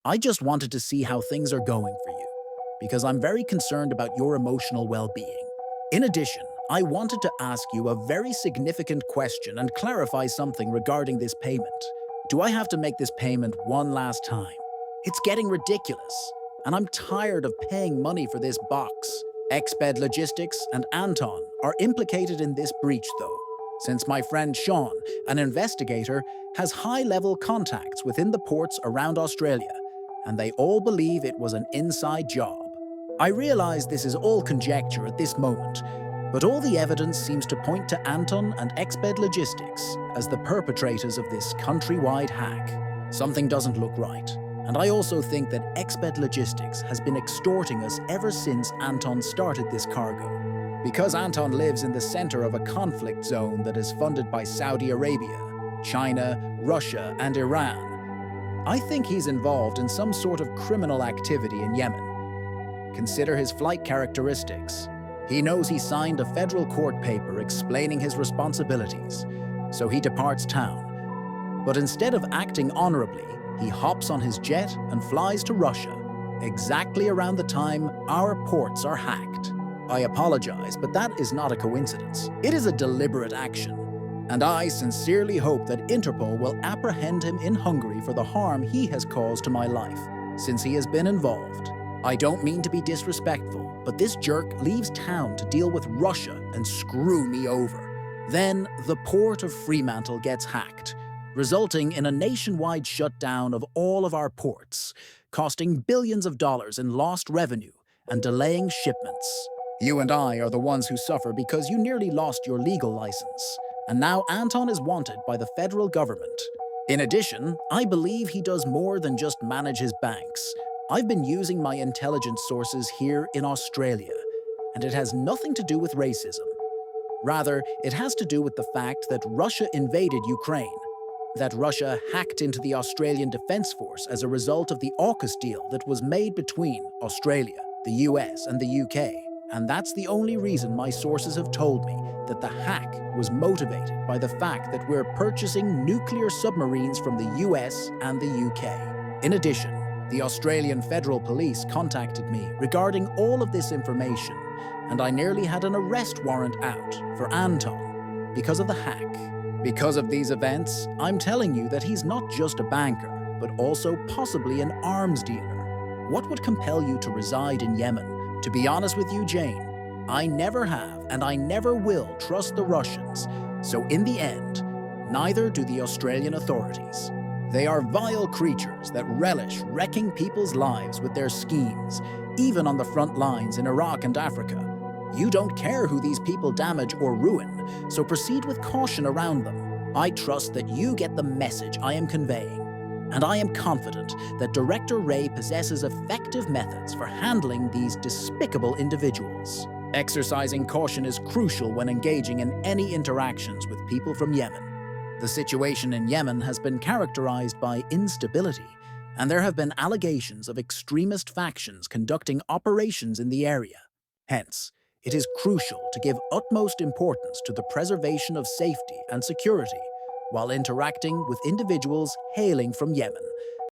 I just wanted to see how things are going for you, because I'm very concerned about your emotional well-being. In addition, I wanted to ask you a very significant question and clarify something regarding this payment. Do I have to make this payment one last time? It's getting ridiculous, and I'm tired of paying money for this box. Exped Logistics and Anton are implicated in this breach, though, since my friend Sean, an investigator, has high-level contacts within the ports around Australia, and they all believe it was an inside job. I realize this is all conjecture at this moment, but all the evidence seems to point to Anton and Exped Logistics as the perpetrators of this countrywide hack. Something doesn't look right, and I also think that Exped Logistics has been extorting us ever since Anton started this cargo. Because Anton lives in the center of a conflict zone that is funded by Saudi Arabia, China, Russia, and Iran, I think he's involved in some sort of criminal activity in Yemen. Consider his flight characteristics. He knows he signed a federal court paper explaining his responsibilities, so he departs town. But instead of acting honorably, he hops on his jet and flies to Russia, exactly around the time our ports are hacked. I apologize, but that is not a coincidence. It is a deliberate action, and I sincerely hope that Interpol will apprehend him in Hungary for the harm he has caused to my life, since he has been involved. I don't mean to be disrespectful, but this jerk leaves town to deal with Russia and screw me over. Then, the port of Fremantle gets hacked, resulting in a nationwide shutdown of all of our ports, costing billions of dollars in lost revenue and delaying shipments. You and I are the ones who suffer because you nearly lost your legal license, and now Anton is wanted by the federal government. In addition, I believe he does more than just manage his banks. I've been using my intelligence sources here in Australia, and it has nothing to do with racism. Rather, it has to do with the fact that Russia invaded Ukraine, that Russia hacked into the Australian Defence Force as a result of the AUKUS deal that was made between Australia, the US, and the UK, and that's the only reason my sources have told me that the hack was motivated by the fact that we're purchasing nuclear submarines from the US and the UK. In addition, the Australian Federal Police contacted me regarding all of this information, and I nearly had an arrest warrant out for Anton because of the hack. Because of these events, I'm telling you that he's not just a banker, but also possibly an arms dealer. What would compel you to reside in Yemen? To be honest with you, Jane, I never have and I never will trust the Russians, so in the end, neither do the Australian authorities. They are vile creatures that relish wrecking people's lives with their schemes, even on the front lines in Iraq and Africa. You don't care who these people damage or ruin, so proceed with caution around them. I trust that you get the message I am conveying, and I am confident that Director Ray possesses effective methods for handling these despicable individuals. Exercising caution is crucial when engaging in any interactions with people from Yemen. The situation in Yemen has been characterized by instability, and there have been allegations of extremist factions conducting operations in the area. Hence, it is crucial to give utmost importance to the preservation of safety and security while interacting with individuals hailing from Yemen,